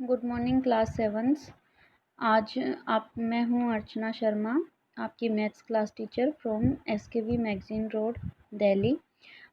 Good morning class sevens. आज आप मैं हूँ अर्चना शर्मा, आपकी maths class teacher from SKV magazine road, Delhi.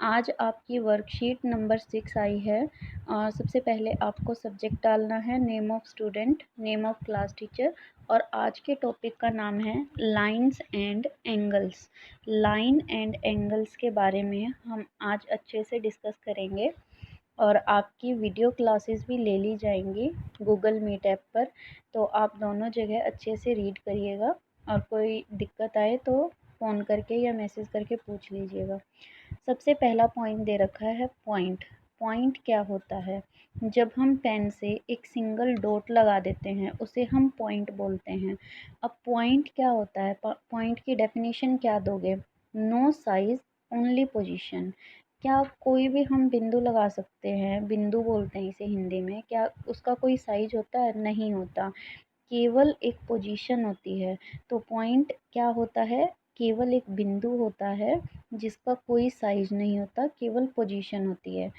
आज आपकी वर्कशीट नंबर 6 आई है और सबसे पहले आपको सब्जेक्ट डालना है name of student, name of class teacher और आज के टॉपिक का नाम है lines and angles. Line and angles के बारे में हम आज अच्छे से डिस्कस करेंगे और आपकी वीडियो क्लासेस भी ले ली जाएंगी गूगल मीट ऐप पर, तो आप दोनों जगह अच्छे से रीड करिएगा और कोई दिक्कत आए तो फ़ोन करके या मैसेज करके पूछ लीजिएगा। सबसे पहला पॉइंट दे रखा है पॉइंट। पॉइंट क्या होता है? जब हम पेन से एक सिंगल डॉट लगा देते हैं उसे हम पॉइंट बोलते हैं। अब पॉइंट क्या होता है? पॉइंट की डेफिनेशन क्या दोगे? No size, only position. क्या कोई भी हम बिंदु लगा सकते हैं? बिंदु बोलते हैं इसे हिंदी में। क्या उसका कोई साइज होता है? नहीं होता, केवल एक पोजीशन होती है। तो पॉइंट क्या होता है? केवल एक बिंदु होता है जिसका कोई साइज नहीं होता, केवल पोजीशन होती है।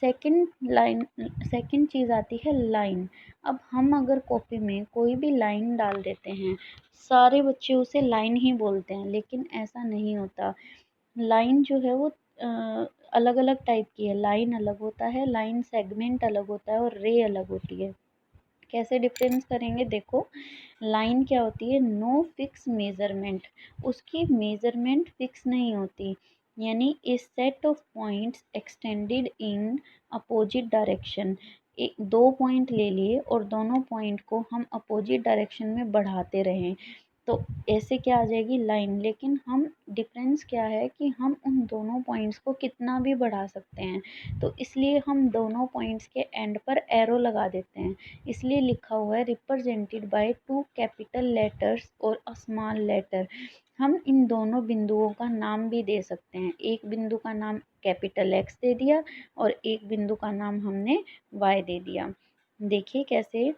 सेकंड चीज़ आती है लाइन। अब हम अगर कॉपी में कोई भी लाइन डाल देते हैं, सारे बच्चे उसे लाइन ही बोलते हैं, लेकिन ऐसा नहीं होता। लाइन जो है वो अलग अलग टाइप की है। लाइन अलग होता है, लाइन सेगमेंट अलग होता है और रे अलग होती है। कैसे डिफरेंस करेंगे? देखो, लाइन क्या होती है? नो फिक्स मेजरमेंट, उसकी मेजरमेंट फिक्स नहीं होती, यानी a set of points extended in opposite direction. एक दो पॉइंट ले लिए और दोनों पॉइंट को हम अपोजिट डायरेक्शन में बढ़ाते रहें, तो ऐसे क्या आ जाएगी? लाइन। लेकिन हम डिफरेंस क्या है कि हम उन दोनों पॉइंट्स को कितना भी बढ़ा सकते हैं, तो इसलिए हम दोनों पॉइंट्स के एंड पर एरो लगा देते हैं। इसलिए लिखा हुआ है रिप्रेजेंटेड बाय 2 कैपिटल लेटर्स और अ स्मॉल लेटर। हम इन दोनों बिंदुओं का नाम भी दे सकते हैं। एक बिंदु का नाम कैपिटल एक्स दे दिया और एक बिंदु का नाम हमने वाई दे दिया। देखिए कैसे,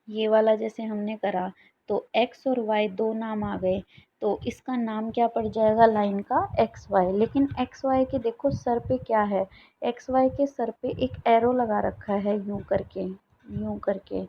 ये वाला जैसे हमने करा तो एक्स और वाई दो नाम आ गए, तो इसका नाम क्या पड़ जाएगा लाइन का? X Y. लेकिन एक्स वाई के देखो सर पे क्या है? एक्स वाई के सर पे एक एरो लगा रखा है, यूं करके, यूं करके।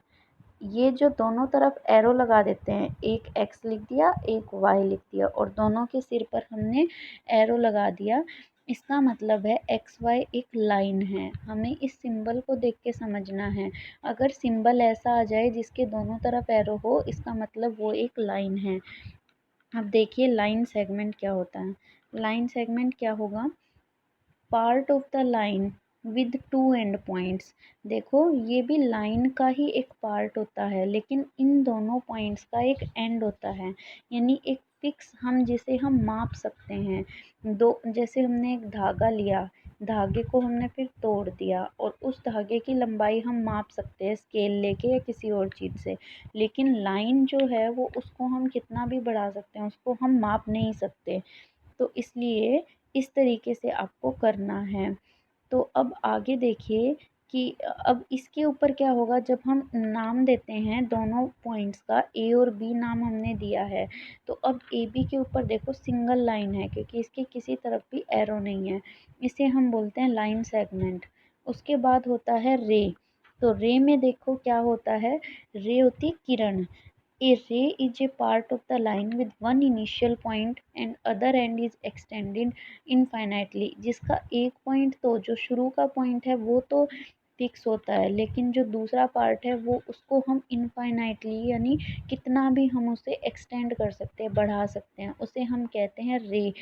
ये जो दोनों तरफ एरो लगा देते हैं, एक एक्स लिख दिया, एक वाई लिख दिया और दोनों के सिर पर हमने एरो लगा दिया। इसका मतलब है एक्स वाई एक लाइन है। हमें इस सिंबल को देख के समझना है। अगर सिंबल ऐसा आ जाए जिसके दोनों तरफ एरो हो, इसका मतलब वो एक लाइन है। अब देखिए लाइन सेगमेंट क्या होता है। लाइन सेगमेंट क्या होगा? Part of the line with two and points. देखो, ये भी लाइन का ही एक पार्ट होता है, लेकिन इन दोनों पॉइंट्स का एक एंड होता है, यानी एक फिक्स, हम जिसे हम माप सकते हैं। दो, जैसे हमने एक धागा लिया, धागे को हमने फिर तोड़ दिया और उस धागे की लंबाई हम माप सकते हैं स्केल लेके या किसी और चीज़ से। लेकिन लाइन जो है वो, उसको हम कितना भी बढ़ा सकते हैं, उसको हम माप नहीं सकते। तो इसलिए इस तरीके से आपको करना है। तो अब आगे देखिए कि अब इसके ऊपर क्या होगा? जब हम नाम देते हैं दोनों पॉइंट्स का, ए और बी नाम हमने दिया है, तो अब ए बी के ऊपर देखो सिंगल लाइन है, क्योंकि इसके किसी तरफ भी एरो नहीं है। इसे हम बोलते हैं लाइन सेगमेंट। उसके बाद होता है रे। तो रे में देखो क्या होता है? रे होती है किरण। A ray is a part of the line with one initial point and other end is extended infinitely। जिसका एक पॉइंट, तो जो शुरू का पॉइंट है वो तो फिक्स होता है, लेकिन जो दूसरा पार्ट है वो, उसको हम इनफाइनाइटली, यानी कितना भी हम उसे एक्सटेंड कर सकते हैं, बढ़ा सकते हैं, उसे हम कहते हैं रे।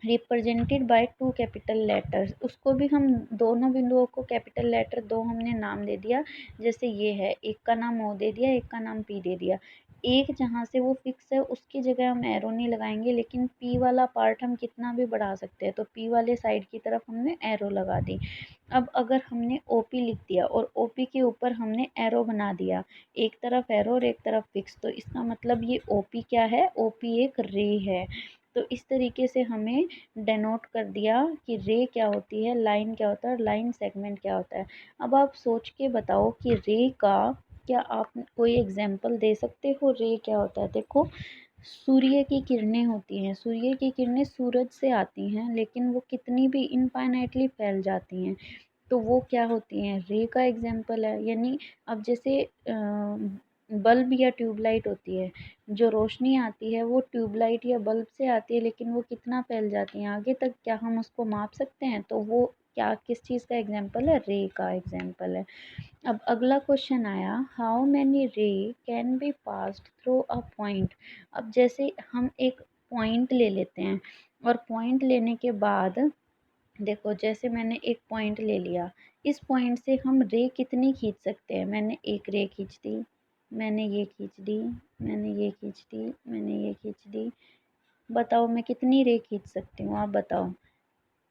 Represented by 2 capital letters. उसको भी हम, दोनों बिंदुओं को कैपिटल लेटर दो हमने नाम दे दिया। जैसे ये है, एक का नाम ओ दे दिया, एक का नाम पी दे दिया। एक जहाँ से वो फिक्स है उसकी जगह हम एरो नहीं लगाएंगे, लेकिन पी वाला पार्ट हम कितना भी बढ़ा सकते हैं, तो पी वाले साइड की तरफ हमने एरो लगा दी। अब अगर हमने ओपी लिख दिया और ओपी के ऊपर हमने एरो बना दिया, एक तरफ एरो और एक तरफ फिक्स, तो इसका मतलब ये ओपी क्या है? ओपी एक रे है। तो इस तरीके से हमें डेनोट कर दिया कि रे क्या होती है, लाइन क्या होता है और लाइन सेगमेंट क्या होता है। अब आप सोच के बताओ कि रे का, क्या आप कोई एग्जाम्पल दे सकते हो? रे क्या होता है? देखो, सूर्य की किरणें होती हैं, सूर्य की किरणें सूरज से आती हैं, लेकिन वो कितनी भी इनफाइनाइटली फैल जाती हैं। तो वो क्या होती हैं, रे का एग्जाम्पल है। यानी अब जैसे बल्ब या ट्यूबलाइट होती है, जो रोशनी आती है वो ट्यूबलाइट या बल्ब से आती है, लेकिन वो कितना फैल जाती है आगे तक, क्या हम उसको माप सकते हैं? तो वो क्या किस चीज़ का एग्जाम्पल है, रे का एग्जाम्पल है। अब अगला क्वेश्चन आया, हाउ मैनी रे can be passed through a point. अब जैसे हम एक पॉइंट ले लेते हैं, और पॉइंट लेने के बाद देखो, जैसे मैंने एक पॉइंट ले लिया, इस पॉइंट से हम रे कितनी खींच सकते हैं? मैंने एक रे खींच दी, मैंने ये खींच दी, मैंने ये खींच दी, मैंने ये खींच दी। बताओ मैं कितनी रे खींच सकती हूँ, आप बताओ।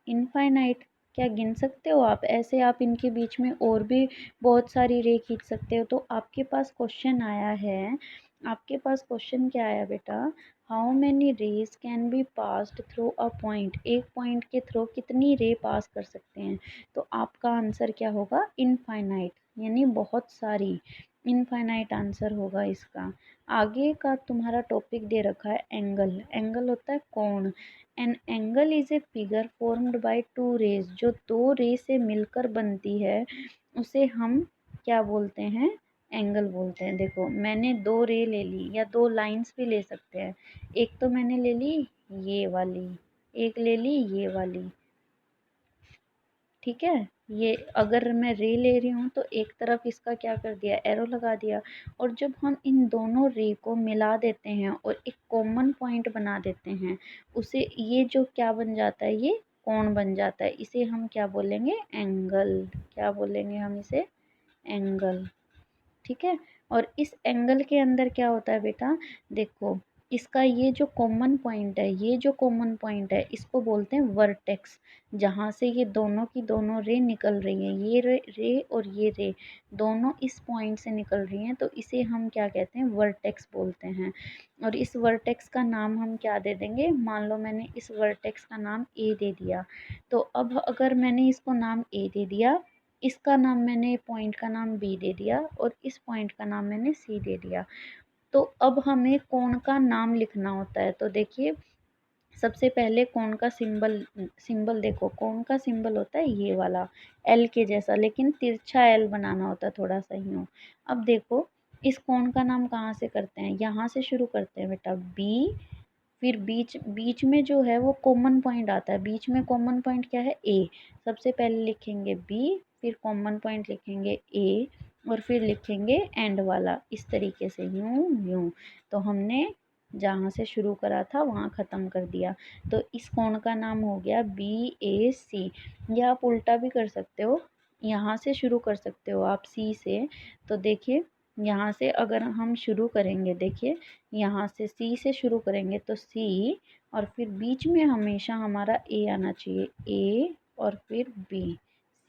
इनफाइनाइट। क्या गिन सकते हो आप? ऐसे आप इनके बीच में और भी बहुत सारी रे खींच सकते हो। तो आपके पास क्वेश्चन आया है, आपके पास क्वेश्चन क्या आया बेटा, how many raise can be passed through a point. एक पॉइंट के थ्रू कितनी रे पास कर सकते हैं? तो आपका आंसर क्या होगा, इनफाइनाइट, यानी बहुत सारी। इनफाइनाइट आंसर होगा इसका। आगे का तुम्हारा टॉपिक दे रखा है एंगल। एंगल होता है कोण। An angle is a figure formed by two rays. जो दो रे से मिलकर बनती है उसे हम क्या बोलते हैं, एंगल बोलते हैं। देखो मैंने दो रे ले ली, या दो लाइंस भी ले सकते हैं। एक तो मैंने ले ली ये वाली, एक ले ली ये वाली, ठीक है। ये अगर मैं रे ले रही हूँ तो एक तरफ इसका क्या कर दिया, एरो लगा दिया। और जब हम इन दोनों रे को मिला देते हैं और एक कॉमन पॉइंट बना देते हैं, उसे ये जो क्या बन जाता है, ये कोण बन जाता है। इसे हम क्या बोलेंगे, एंगल। क्या बोलेंगे हम इसे, एंगल, ठीक है। और इस एंगल के अंदर क्या होता है बेटा, देखो इसका ये जो कॉमन पॉइंट है, ये जो कॉमन पॉइंट है, इसको बोलते हैं वर्टेक्स। जहाँ से ये दोनों की दोनों रे निकल रही हैं, ये रे और ये रे दोनों इस पॉइंट से निकल रही हैं, तो इसे हम क्या कहते हैं, वर्टेक्स बोलते हैं। और इस वर्टेक्स का नाम हम क्या दे देंगे, मान लो मैंने इस वर्टेक्स का नाम ए दे दिया। तो अब अगर मैंने इसको नाम ए दे दिया, इसका नाम मैंने पॉइंट का नाम बी दे दिया, और इस पॉइंट का नाम मैंने सी दे दिया। तो अब हमें कोण का नाम लिखना होता है। तो देखिए सबसे पहले कोण का सिंबल, सिंबल देखो, कोण का सिंबल होता है ये वाला एल के जैसा, लेकिन तिरछा एल बनाना होता है थोड़ा सा यूँ। अब देखो इस कोण का नाम कहाँ से करते हैं, यहाँ से शुरू करते हैं बेटा, बी। फिर बीच बीच में जो है वो कॉमन पॉइंट आता है, बीच में कॉमन पॉइंट क्या है, ए। सबसे पहले लिखेंगे बी, फिर कॉमन पॉइंट लिखेंगे ए, और फिर लिखेंगे एंड वाला, इस तरीके से यूं यूं। तो हमने जहाँ से शुरू करा था वहाँ ख़त्म कर दिया। तो इस कोण का नाम हो गया बी ए सी। या आप उल्टा भी कर सकते हो, यहाँ से शुरू कर सकते हो आप सी से। तो देखिए यहाँ से अगर हम शुरू करेंगे, देखिए यहाँ से सी से शुरू करेंगे तो सी, और फिर बीच में हमेशा हमारा ए आना चाहिए, ए और फिर बी,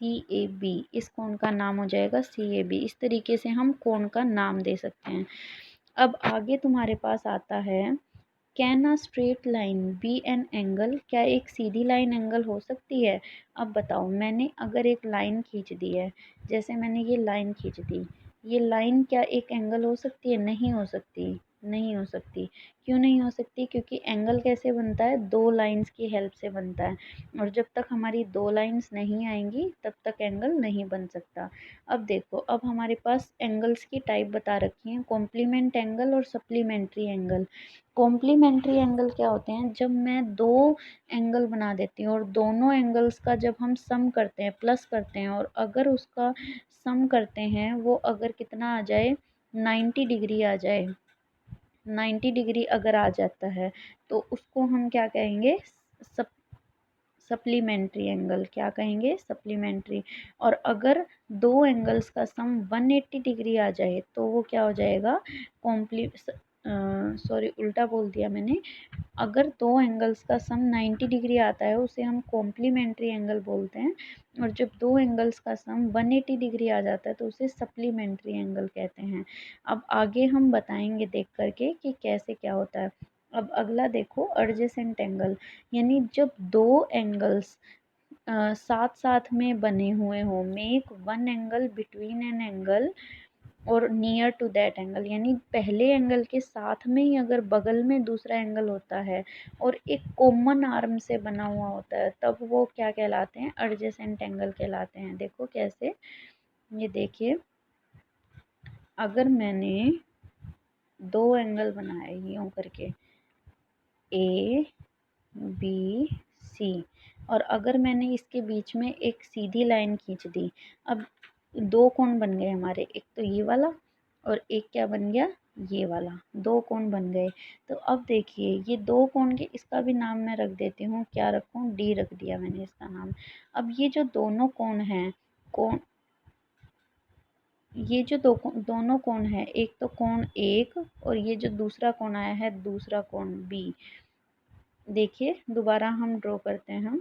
सी ए बी। इस कोण का नाम हो जाएगा सी ए बी। इस तरीके से हम कोण का नाम दे सकते हैं। अब आगे तुम्हारे पास आता है, can a straight line be an angle. क्या एक सीधी लाइन एंगल हो सकती है? अब बताओ, मैंने अगर एक लाइन खींच दी है, जैसे मैंने ये लाइन खींच दी, ये लाइन क्या एक एंगल हो सकती है? नहीं हो सकती, नहीं हो सकती। क्यों नहीं हो सकती? क्योंकि एंगल कैसे बनता है, दो लाइंस की हेल्प से बनता है, और जब तक हमारी दो लाइंस नहीं आएंगी तब तक एंगल नहीं बन सकता। अब देखो, अब हमारे पास एंगल्स की टाइप बता रखी हैं, कॉम्प्लीमेंट एंगल और सप्लीमेंट्री एंगल। कॉम्प्लीमेंट्री एंगल क्या होते हैं, जब मैं दो एंगल बना देती हूँ और दोनों एंगल्स का जब हम सम करते हैं, प्लस करते हैं, और अगर उसका सम करते हैं वो अगर कितना आ जाए, 90 डिग्री आ जाए, 90 डिग्री अगर आ जाता है, तो उसको हम क्या कहेंगे, सप सप्लीमेंट्री एंगल। क्या कहेंगे, सप्लीमेंट्री। और अगर दो एंगल्स का सम 180 डिग्री आ जाए तो वो क्या हो जाएगा, कॉम्प्ली सॉरी उल्टा बोल दिया मैंने। अगर दो एंगल्स का सम 90 डिग्री आता है उसे हम कॉम्प्लीमेंट्री एंगल बोलते हैं, और जब दो एंगल्स का सम 180 डिग्री आ जाता है तो उसे सप्लीमेंट्री एंगल कहते हैं। अब आगे हम बताएंगे देख करके कि कैसे क्या होता है। अब अगला देखो, एडजेसेंट एंगल, यानी जब दो एंगल्स साथ साथ में बने हुए हों, make one angle between an angle और नियर टू दैट एंगल, यानी पहले एंगल के साथ में ही अगर बगल में दूसरा एंगल होता है और एक कॉमन आर्म से बना हुआ होता है, तब वो क्या कहलाते हैं, एडजेसेंट एंगल कहलाते हैं। देखो कैसे, ये देखिए, अगर मैंने दो एंगल बनाए यूं करके ए बी सी, और अगर मैंने इसके बीच में एक सीधी लाइन खींच दी, अब दो कोण बन गए हमारे, एक तो ये वाला और एक क्या बन गया, ये वाला, दो कोण बन गए। तो अब देखिए ये दो कोण के, इसका भी नाम मैं रख देती हूँ, क्या रखूँ, डी रख दिया मैंने इसका नाम। अब ये जो दोनों कोण हैं, कोण, ये जो दोनों कोण है, एक तो कोण एक और ये जो दूसरा कोण आया है दूसरा कोण बी। देखिए दोबारा हम ड्रॉ करते हैं।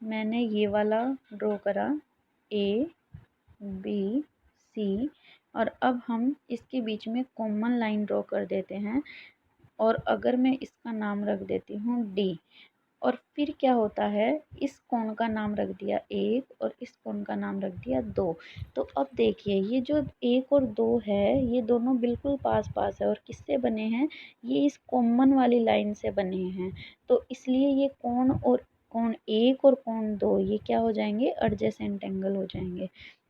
मैंने ये वाला ड्रॉ करा, ए बी सी, और अब हम इसके बीच में कॉमन लाइन ड्रॉ कर देते हैं, और अगर मैं इसका नाम रख देती हूँ डी, और फिर क्या होता है, इस कोण का नाम रख दिया एक और इस कोण का नाम रख दिया दो। तो अब देखिए ये जो एक और दो है, ये दोनों बिल्कुल पास पास है, और किससे बने हैं, ये इस कॉमन वाली लाइन से बने हैं। तो इसलिए ये कोण और कोण एक और कोण दो, ये क्या हो जाएंगे, एडजेसेंट एंगल हो जाएंगे।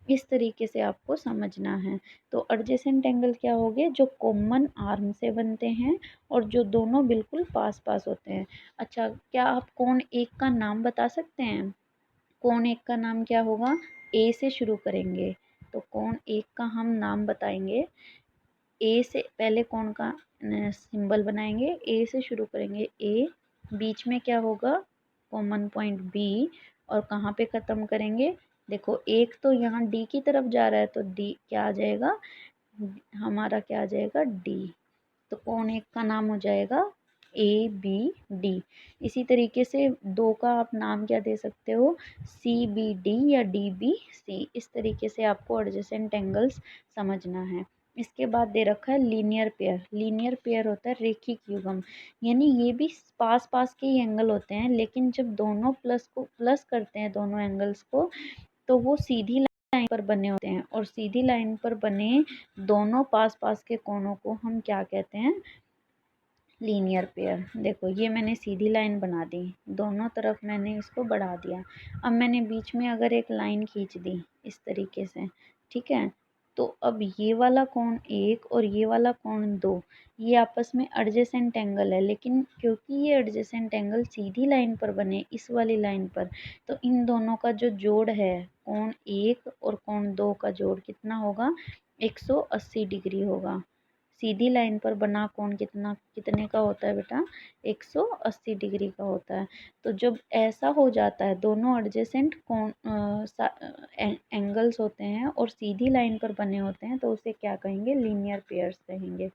इस तरीके से आपको समझना है। तो एडजेसेंट एंगल क्या हो गए, जो कॉमन आर्म से बनते हैं और जो दोनों बिल्कुल पास पास होते हैं। अच्छा, क्या आप कोण एक का नाम बता सकते हैं, कोण एक का नाम क्या होगा, ए से शुरू करेंगे, तो कोण एक का हम नाम बताएंगे, ए से पहले कोण का सिंबल बनाएंगे, ए से शुरू करेंगे, ए, बीच में क्या होगा, कॉमन पॉइंट बी, और कहाँ पे ख़त्म करेंगे, देखो एक तो यहाँ डी की तरफ जा रहा है, तो डी क्या आ जाएगा, हमारा क्या आ जाएगा, डी। तो कोण एक का नाम हो जाएगा ए बी डी। इसी तरीके से दो का आप नाम क्या दे सकते हो, सी बी डी या डी बी सी। इस तरीके से आपको एडजेसेंट एंगल्स समझना है। इसके बाद दे रखा है लीनियर पेयर। लीनियर पेयर होता है रेखिक युग्म, यानी ये भी पास पास के ही एंगल होते हैं, लेकिन जब दोनों प्लस करते हैं दोनों एंगल्स को, तो वो सीधी लाइन पर बने होते हैं, और सीधी लाइन पर बने दोनों पास पास के कोणों को हम क्या कहते हैं, लीनियर पेयर। देखो ये मैंने सीधी लाइन बना दी, दोनों तरफ मैंने इसको बढ़ा दिया, अब मैंने बीच में अगर एक लाइन खींच दी इस तरीके से, ठीक है, तो अब ये वाला कोण एक और ये वाला कोण दो, ये आपस में एडजेसेंट एंगल है, लेकिन क्योंकि ये एडजेसेंट एंगल सीधी लाइन पर बने, इस वाली लाइन पर, तो इन दोनों का जो जोड़ है, कोण एक और कोण दो का जोड़ कितना होगा, 180 डिग्री होगा। सीधी लाइन पर बना कोण कितने का होता है बेटा, 180 डिग्री का होता है। तो जब ऐसा हो जाता है, दोनों एडजेसेंट कोण एंगल्स होते हैं और सीधी लाइन पर बने होते हैं, तो उसे क्या कहेंगे, लीनियर पेयर्स कहेंगे।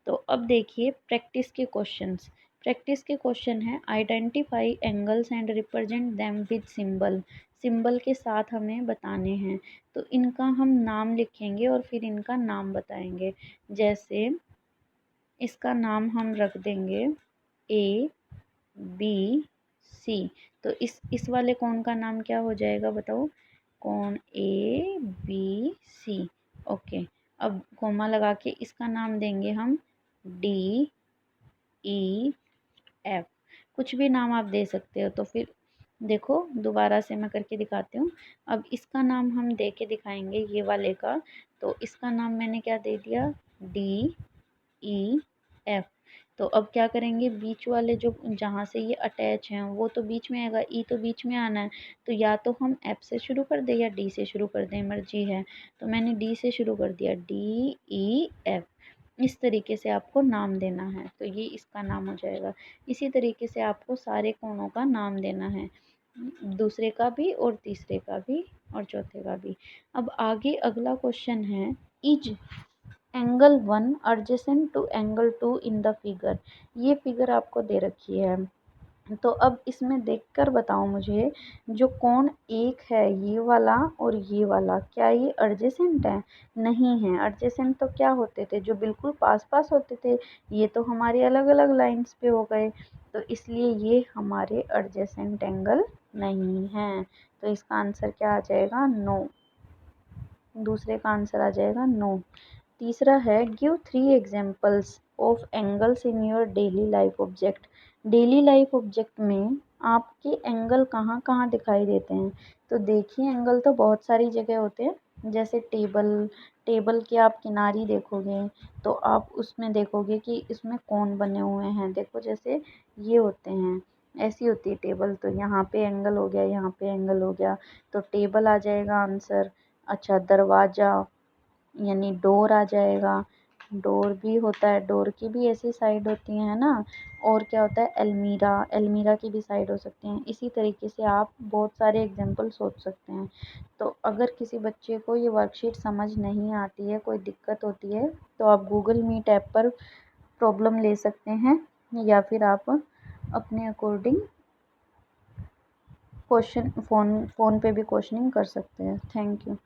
तो अब देखिए प्रैक्टिस के क्वेश्चंस। प्रैक्टिस के क्वेश्चन है, identify angles and represent them with symbol. Symbol के साथ हमें बताने हैं, तो इनका हम नाम लिखेंगे और फिर इनका नाम बताएंगे। जैसे इसका नाम हम रख देंगे ए बी सी, तो इस वाले कोण का नाम क्या हो जाएगा बताओ, कोण ए बी सी। ओके, अब कोमा लगा के इसका नाम देंगे हम डी ई एफ, कुछ भी नाम आप दे सकते हो। तो फिर देखो दोबारा से मैं करके दिखाती हूँ। अब इसका नाम हम दे के दिखाएंगे ये वाले का, तो इसका नाम मैंने क्या दे दिया, डी ई एफ। तो अब क्या करेंगे, बीच वाले जो जहाँ से ये अटैच हैं वो तो बीच में आएगा, ई तो बीच में आना है, तो या तो हम एफ से शुरू कर दें या डी से शुरू कर दें, मर्जी है। तो मैंने डी से शुरू कर दिया, डी ई एफ। इस तरीके से आपको नाम देना है, तो ये इसका नाम हो जाएगा। इसी तरीके से आपको सारे कोणों का नाम देना है, दूसरे का भी और तीसरे का भी और चौथे का भी। अब आगे अगला क्वेश्चन है, is angle 1 adjacent to angle 2 in the figure. ये फिगर आपको दे रखी है, तो अब इसमें देखकर बताओ मुझे, जो कोण एक है ये वाला और ये वाला, क्या ये एडजेसेंट है, नहीं है। एडजेसेंट तो क्या होते थे, जो बिल्कुल पास पास होते थे, ये तो हमारे अलग अलग लाइंस पे हो गए, तो इसलिए ये हमारे एडजेसेंट एंगल नहीं हैं। तो इसका आंसर क्या आ जाएगा, नो। दूसरे का आंसर आ जाएगा नो। तीसरा है give 3 examples of angles in your daily life object. Daily life object में आपके एंगल कहाँ कहाँ दिखाई देते हैं? तो देखिए एंगल तो बहुत सारी जगह होते हैं, जैसे टेबल के आप किनारी देखोगे तो आप उसमें देखोगे कि इसमें कौन बने हुए हैं। देखो जैसे ये होते हैं, ऐसी होती है टेबल, तो यहाँ पे एंगल हो गया, यहाँ पे एंगल हो गया, तो टेबल आ जाएगा आंसर। अच्छा, दरवाज़ा यानी डोर आ जाएगा। डोर भी होता है, डोर की भी ऐसी साइड होती है ना। और क्या होता है, अलमीरा, अलमीरा की भी साइड हो सकती हैं। इसी तरीके से आप बहुत सारे एग्जाम्पल सोच सकते हैं। तो अगर किसी बच्चे को ये वर्कशीट समझ नहीं आती है, कोई दिक्कत होती है, तो आप गूगल मीट ऐप पर प्रॉब्लम ले सकते हैं, या फिर आप अपने अकॉर्डिंग क्वेश्चन फ़ोन पे भी क्वेश्चनिंग कर सकते हैं। Thank you.